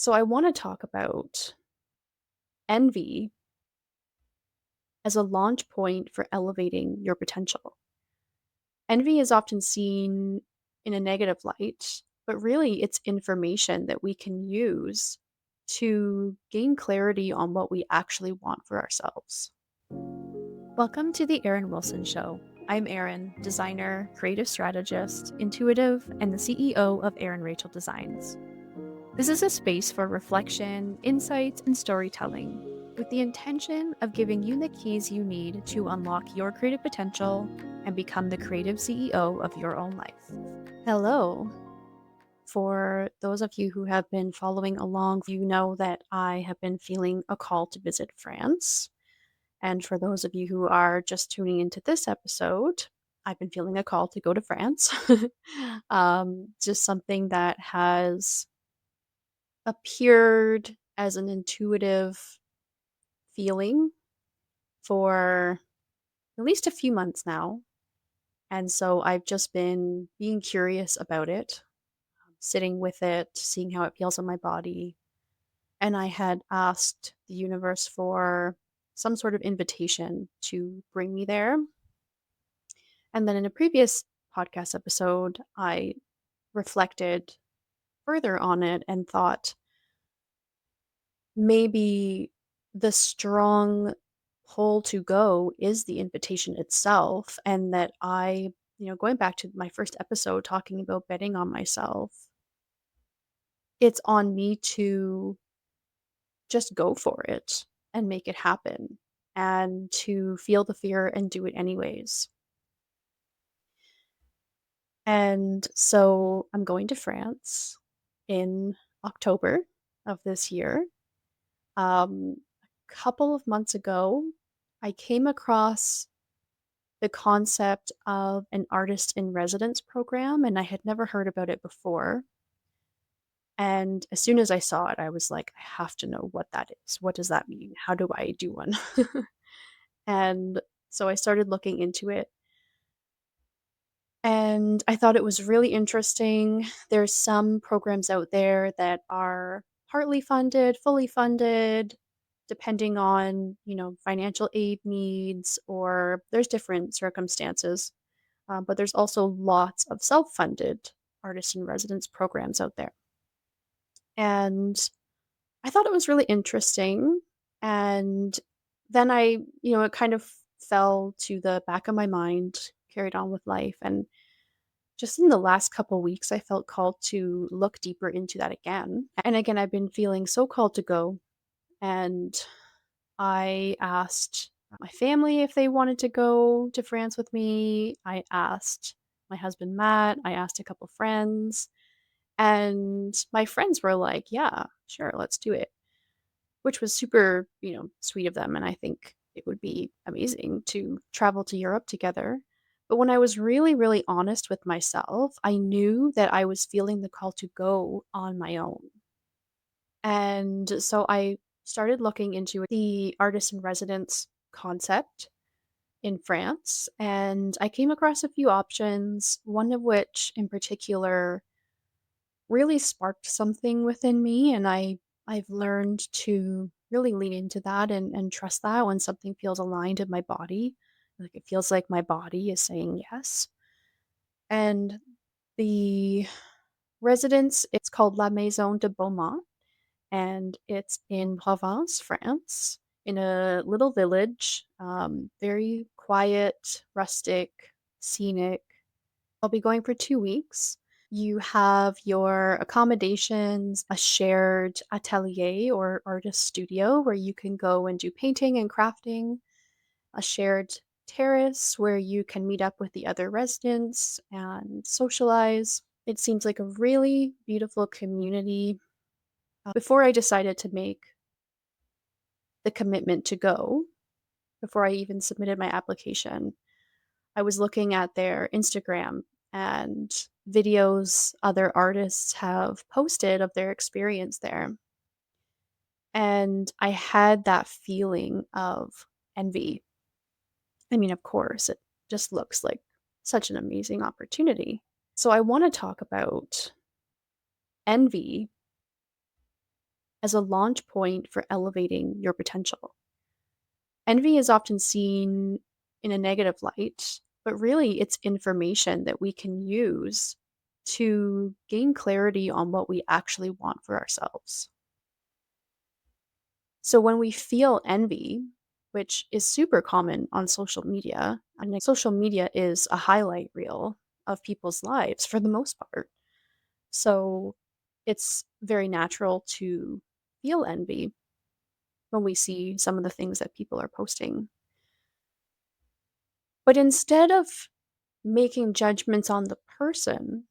So I want to talk about envy as a launch point for elevating your potential. Envy is often seen in a negative light, but really it's information that we can use to gain clarity on what we actually want for ourselves. Welcome to the Erin Wilson Show. I'm Erin, designer, creative strategist, intuitive, and the CEO of Erin Rachel Designs. This is a space for reflection, insights, and storytelling, with the intention of giving you the keys you need to unlock your creative potential and become the creative CEO of your own life. Hello. For those of you who have been following along, you know that I have been feeling a call to visit France. And for those of you who are just tuning into this episode, I've been feeling a call to go to France. Just something that has appeared as an intuitive feeling for at least a few months now. And so I've just been being curious about it, sitting with it, seeing how it feels on my body. And I had asked the universe for some sort of invitation to bring me there. And then in a previous podcast episode, I reflected further on it and thought, maybe the strong pull to go is the invitation itself, and that going back to my first episode talking about betting on myself, it's on me to just go for it and make it happen and to feel the fear and do it anyways. And so I'm going to France in October of this year. A couple of months ago, I came across the concept of an artist in residence program, and I had never heard about it before. And as soon as I saw it, I was like, I have to know what that is. What does that mean? How do I do one? And so I started looking into it, and I thought it was really interesting. There's some programs out there that are partly funded, fully funded, depending on, financial aid needs, or there's different circumstances. But there's also lots of self-funded artist in residence programs out there. And I thought it was really interesting. And then it kind of fell to the back of my mind, carried on with life. And just in the last couple weeks, I felt called to look deeper into that again. And again, I've been feeling so called to go. And I asked my family if they wanted to go to France with me. I asked my husband, Matt. I asked a couple friends. And my friends were like, yeah, sure, let's do it, which was super, sweet of them. And I think it would be amazing to travel to Europe together. But when I was really, really honest with myself, I knew that I was feeling the call to go on my own. And so I started looking into the artist in residence concept in France, and I came across a few options, one of which in particular really sparked something within me, and I've learned to really lean into that and trust that when something feels aligned in my body. Like it feels like my body is saying yes. And the residence, it's called La Maison de Beaumont, and it's in Provence, France, in a little village, very quiet, rustic, scenic. I'll be going for 2 weeks. You have your accommodations, a shared atelier or artist studio where you can go and do painting and crafting, a shared terrace where you can meet up with the other residents and socialize. It seems like a really beautiful community. Before I decided to make the commitment to go, before I even submitted my application, I was looking at their Instagram and videos other artists have posted of their experience there. And I had that feeling of envy. I mean, of course, it just looks like such an amazing opportunity. So I want to talk about envy as a launch point for elevating your potential. Envy is often seen in a negative light, but really it's information that we can use to gain clarity on what we actually want for ourselves. So when we feel envy, which is super common on social media, and social media is a highlight reel of people's lives for the most part. So it's very natural to feel envy when we see some of the things that people are posting. But instead of making judgments on the person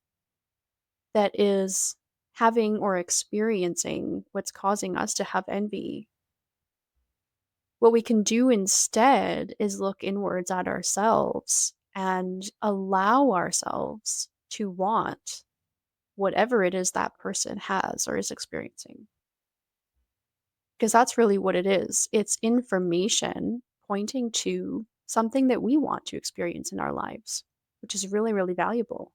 that is having or experiencing what's causing us to have envy, what we can do instead is look inwards at ourselves and allow ourselves to want whatever it is that person has or is experiencing. Because that's really what it is. It's information pointing to something that we want to experience in our lives, which is really, really valuable.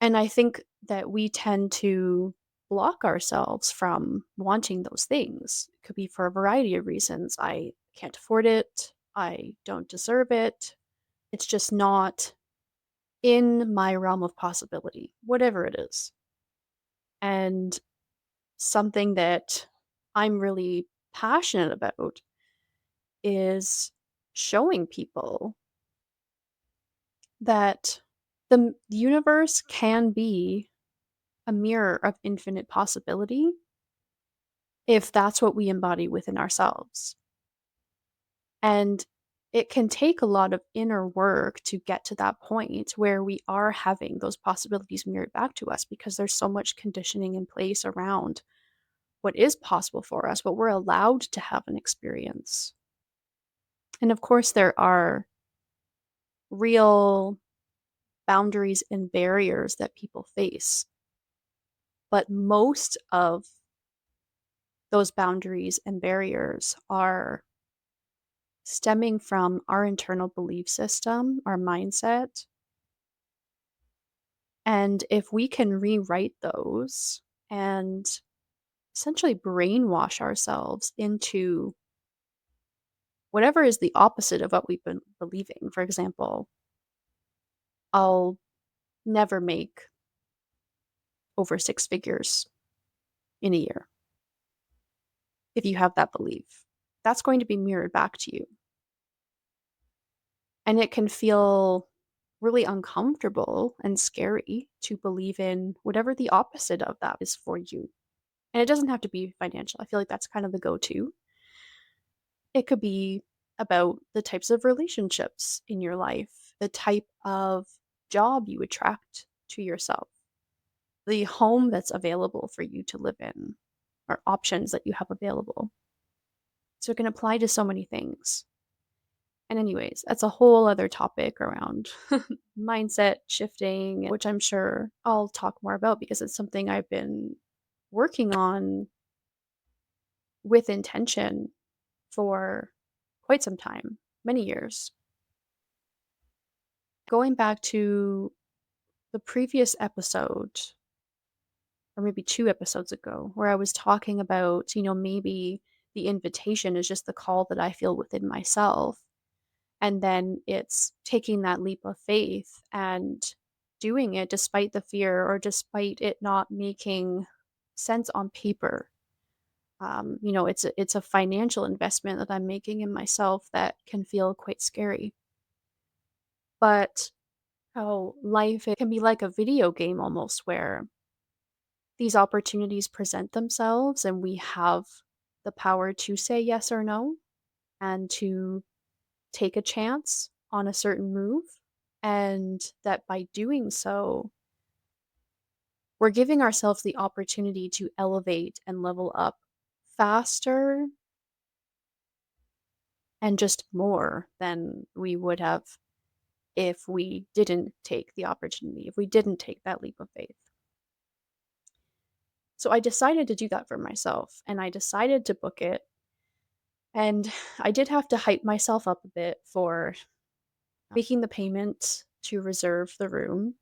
And I think that we tend to block ourselves from wanting those things. It could be for a variety of reasons. I can't afford it. I don't deserve it. It's just not in my realm of possibility, whatever it is. And something that I'm really passionate about is showing people that the universe can be a mirror of infinite possibility if that's what we embody within ourselves. And it can take a lot of inner work to get to that point where we are having those possibilities mirrored back to us because there's so much conditioning in place around what is possible for us, what we're allowed to have an experience. And of course, there are real boundaries and barriers that people face. But most of those boundaries and barriers are stemming from our internal belief system, our mindset. And if we can rewrite those and essentially brainwash ourselves into whatever is the opposite of what we've been believing. For example, I'll never make over six figures in a year. If you have that belief, that's going to be mirrored back to you. And it can feel really uncomfortable and scary to believe in whatever the opposite of that is for you. And it doesn't have to be financial. I feel like that's kind of the go to. It could be about the types of relationships in your life, the type of job you attract to yourself, the home that's available for you to live in, or options that you have available. So it can apply to so many things. And, anyways, that's a whole other topic around mindset shifting, which I'm sure I'll talk more about because it's something I've been working on with intention for quite some time, many years. Going back to the previous episode, or maybe two episodes ago, where I was talking about, maybe the invitation is just the call that I feel within myself. And then it's taking that leap of faith and doing it despite the fear or despite it not making sense on paper. It's a financial investment that I'm making in myself that can feel quite scary. But how life it can be like a video game almost where these opportunities present themselves and we have the power to say yes or no and to take a chance on a certain move. And that by doing so, we're giving ourselves the opportunity to elevate and level up faster and just more than we would have if we didn't take the opportunity, if we didn't take that leap of faith. So I decided to do that for myself and I decided to book it. And I did have to hype myself up a bit for making the payment to reserve the room.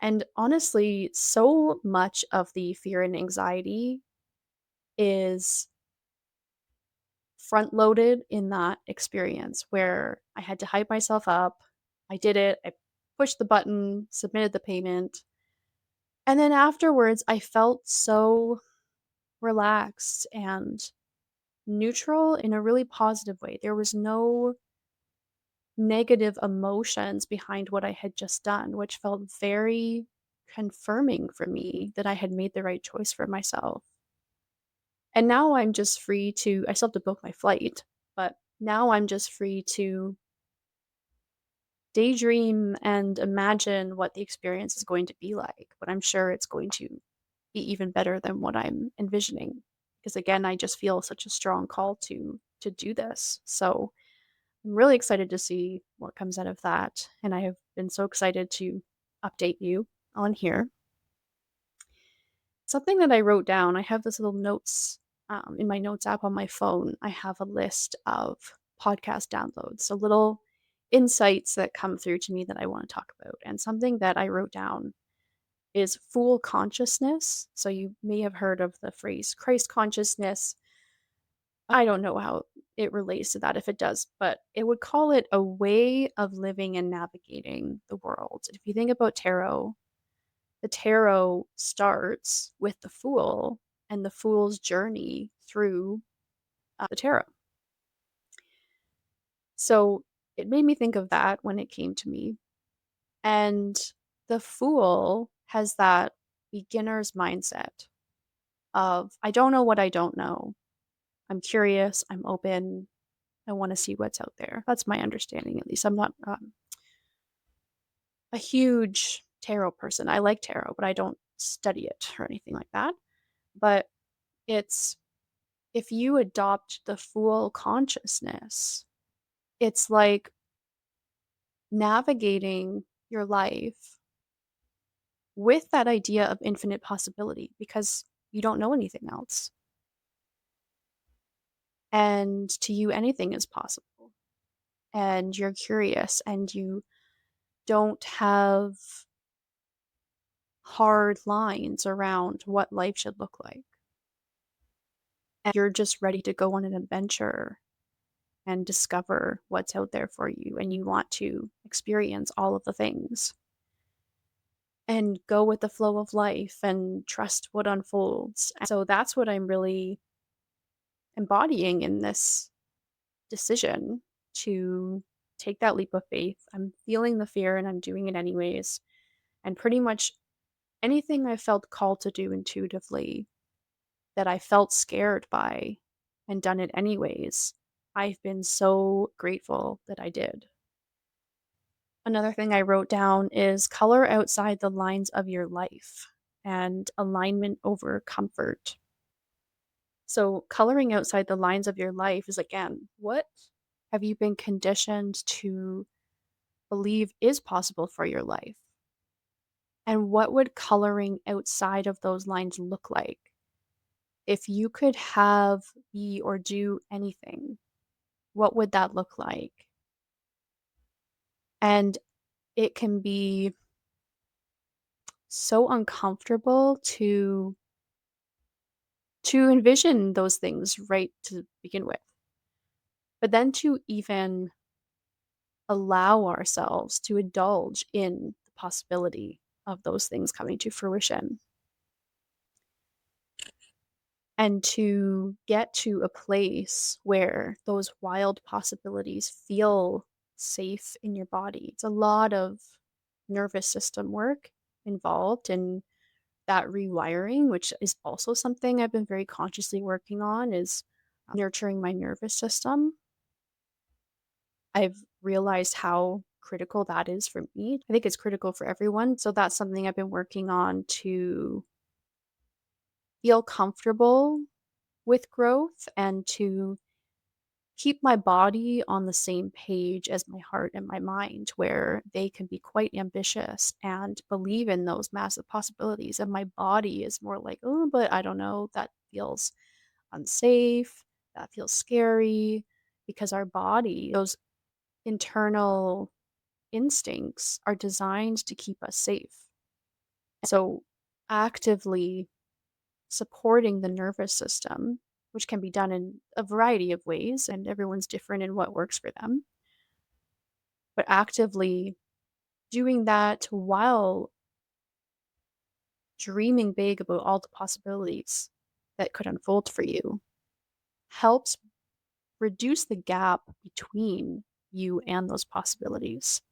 And honestly, so much of the fear and anxiety is front loaded in that experience where I had to hype myself up. I did it. I pushed the button, submitted the payment. And then afterwards, I felt so relaxed and neutral in a really positive way. There was no negative emotions behind what I had just done, which felt very confirming for me that I had made the right choice for myself. And now I'm just free to, I still have to book my flight, but now I'm just free to daydream and imagine what the experience is going to be like. But I'm sure it's going to be even better than what I'm envisioning. Because again, I just feel such a strong call to do this. So I'm really excited to see what comes out of that. And I have been so excited to update you on here. Something that I wrote down, I have this little notes in my notes app on my phone. I have a list of podcast downloads, so little insights that come through to me that I want to talk about. And something that I wrote down is fool consciousness. So you may have heard of the phrase Christ consciousness. I don't know how it relates to that, if it does, but it would call it a way of living and navigating the world. If you think about tarot, the tarot starts with the fool and the fool's journey through the tarot. So it made me think of that when it came to me. And the fool has that beginner's mindset of, I don't know what I don't know. I'm curious, I'm open, I want to see what's out there. That's my understanding, at least. I'm not a huge tarot person. I like tarot, but I don't study it or anything like that. But it's if you adopt the fool consciousness, it's like navigating your life with that idea of infinite possibility because you don't know anything else. And to you, anything is possible. And you're curious and you don't have hard lines around what life should look like. And you're just ready to go on an adventure and discover what's out there for you. And you want to experience all of the things and go with the flow of life and trust what unfolds. And so that's what I'm really embodying in this decision to take that leap of faith. I'm feeling the fear and I'm doing it anyways. And pretty much anything I felt called to do intuitively that I felt scared by and done it anyways, I've been so grateful that I did. Another thing I wrote down is color outside the lines of your life and alignment over comfort. So, coloring outside the lines of your life is again, what have you been conditioned to believe is possible for your life? And what would coloring outside of those lines look like? If you could have, be, or do anything, what would that look like? And it can be so uncomfortable to envision those things right to begin with. But then to even allow ourselves to indulge in the possibility of those things coming to fruition and to get to a place where those wild possibilities feel safe in your body. It's a lot of nervous system work involved in that rewiring, which is also something I've been very consciously working on is nurturing my nervous system. I've realized how critical that is for me. I think it's critical for everyone. So that's something I've been working on to feel comfortable with growth and to keep my body on the same page as my heart and my mind, where they can be quite ambitious and believe in those massive possibilities. And my body is more like, oh, but I don't know, that feels unsafe, that feels scary, because our body, those internal instincts are designed to keep us safe. So actively supporting the nervous system, which can be done in a variety of ways, and everyone's different in what works for them, but actively doing that while dreaming big about all the possibilities that could unfold for you helps reduce the gap between you and those possibilities.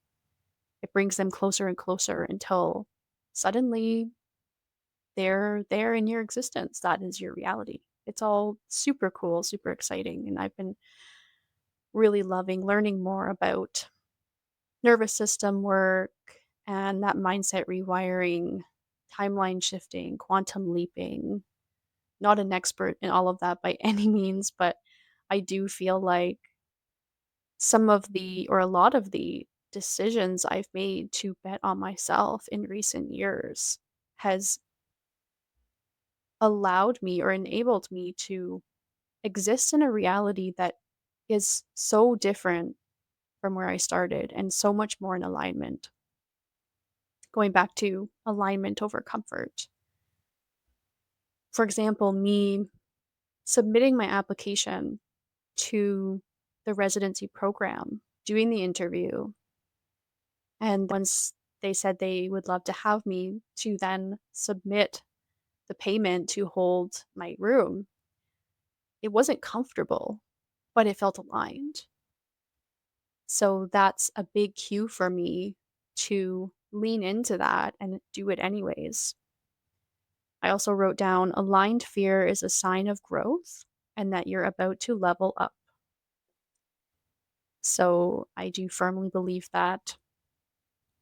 It brings them closer and closer until suddenly they're there in your existence. That is your reality. It's all super cool, super exciting. And I've been really loving learning more about nervous system work and that mindset rewiring, timeline shifting, quantum leaping. Not an expert in all of that by any means, but I do feel like some of the, or a lot of the decisions I've made to bet on myself in recent years has allowed me or enabled me to exist in a reality that is so different from where I started and so much more in alignment. Going back to alignment over comfort. For example, me submitting my application to the residency program, doing the interview, and once they said they would love to have me to then submit the payment to hold my room, it wasn't comfortable, but it felt aligned. So that's a big cue for me to lean into that and do it anyways. I also wrote down aligned fear is a sign of growth and that you're about to level up. So I do firmly believe that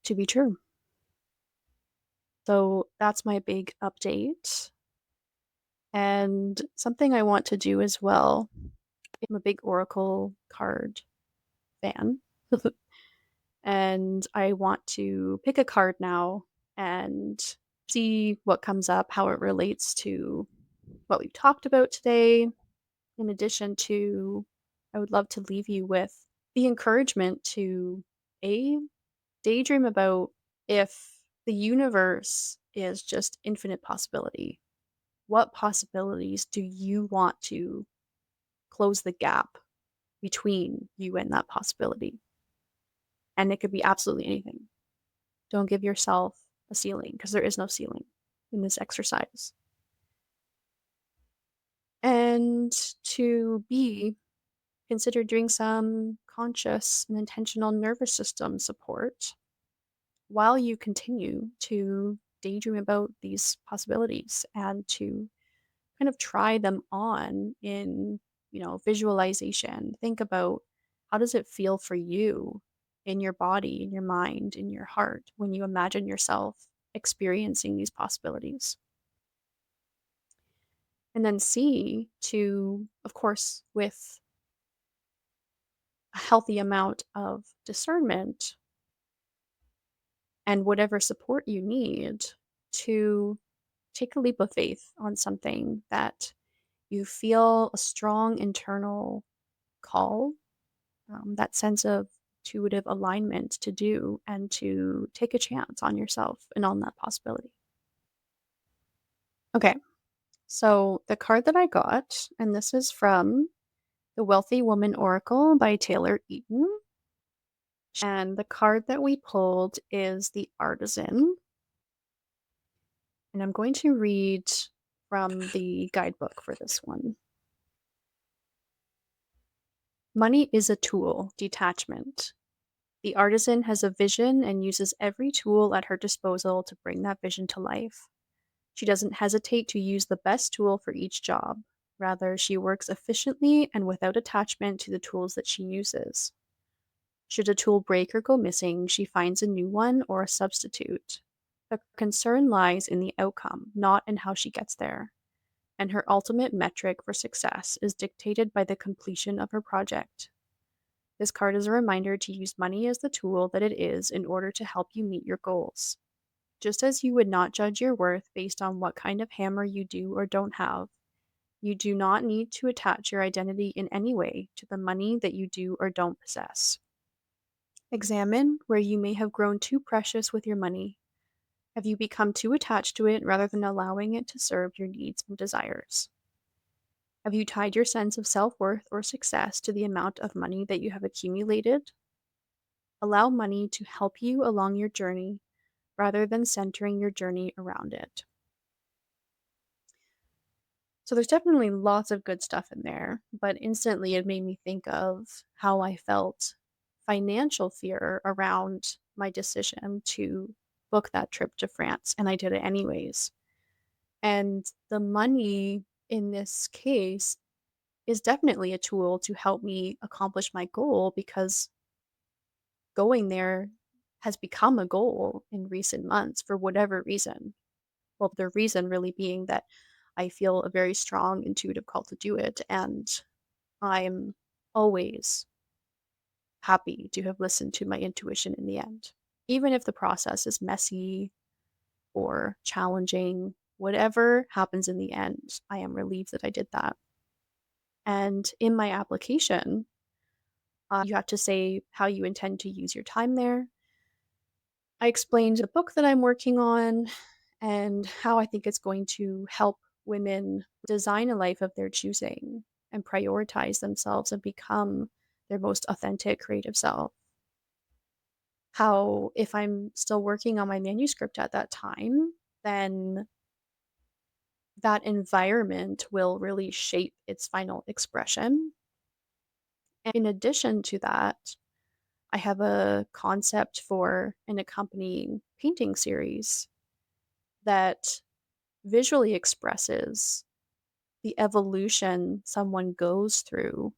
to be true. So that's my big update. And something I want to do as well. I'm a big Oracle card fan. And I want to pick a card now and see what comes up, how it relates to what we've talked about today. In addition to, I would love to leave you with the encouragement to A, daydream about if the universe is just infinite possibility. What possibilities do you want to close the gap between you and that possibility? And it could be absolutely anything. Don't give yourself a ceiling because there is no ceiling in this exercise. And to B, consider doing some conscious and intentional nervous system support while you continue to daydream about these possibilities and to kind of try them on in, visualization. Think about how does it feel for you in your body, in your mind, in your heart when you imagine yourself experiencing these possibilities. And then C, to, of course, with a healthy amount of discernment and whatever support you need, to take a leap of faith on something that you feel a strong internal call, that sense of intuitive alignment to do and to take a chance on yourself and on that possibility. Okay, so the card that I got, and this is from The Wealthy Woman Oracle by Taylor Eaton. And the card that we pulled is the Artisan. And I'm going to read from the guidebook for this one. Money is a tool, detachment. The artisan has a vision and uses every tool at her disposal to bring that vision to life. She doesn't hesitate to use the best tool for each job. Rather, she works efficiently and without attachment to the tools that she uses. Should a tool break or go missing, she finds a new one or a substitute. The concern lies in the outcome, not in how she gets there. And her ultimate metric for success is dictated by the completion of her project. This card is a reminder to use money as the tool that it is in order to help you meet your goals. Just as you would not judge your worth based on what kind of hammer you do or don't have, you do not need to attach your identity in any way to the money that you do or don't possess. Examine where you may have grown too precious with your money. Have you become too attached to it rather than allowing it to serve your needs and desires? Have you tied your sense of self worth or success to the amount of money that you have accumulated? Allow money to help you along your journey rather than centering your journey around it. So there's definitely lots of good stuff in there, but instantly it made me think of how I felt financial fear around my decision to book that trip to France, and I did it anyways. And the money in this case is definitely a tool to help me accomplish my goal because going there has become a goal in recent months for whatever reason. Well, the reason really being that I feel a very strong intuitive call to do it, and I'm always happy to have listened to my intuition in the end. Even if the process is messy or challenging, whatever happens in the end, I am relieved that I did that. And in my application, you have to say how you intend to use your time there. I explained the book that I'm working on and how I think it's going to help women design a life of their choosing and prioritize themselves and become their most authentic creative self. How, if I'm still working on my manuscript at that time, then that environment will really shape its final expression. And in addition to that, I have a concept for an accompanying painting series that visually expresses the evolution someone goes through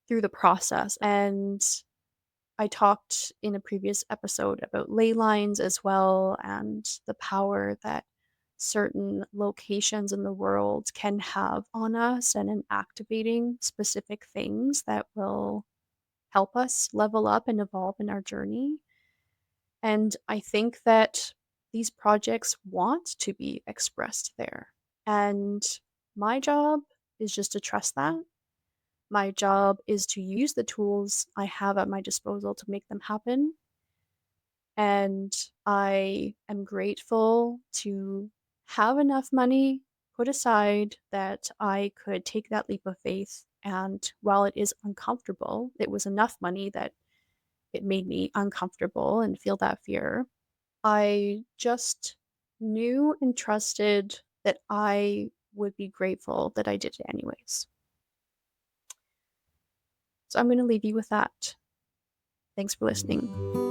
the process. And I talked in a previous episode about ley lines as well and the power that certain locations in the world can have on us and in activating specific things that will help us level up and evolve in our journey. And I think that these projects want to be expressed there. And my job is just to trust that. My job is to use the tools I have at my disposal to make them happen. And I am grateful to have enough money put aside that I could take that leap of faith. And while it is uncomfortable, it was enough money that it made me uncomfortable and feel that fear. I just knew and trusted that I would be grateful that I did it anyways. So I'm going to leave you with that. Thanks for listening.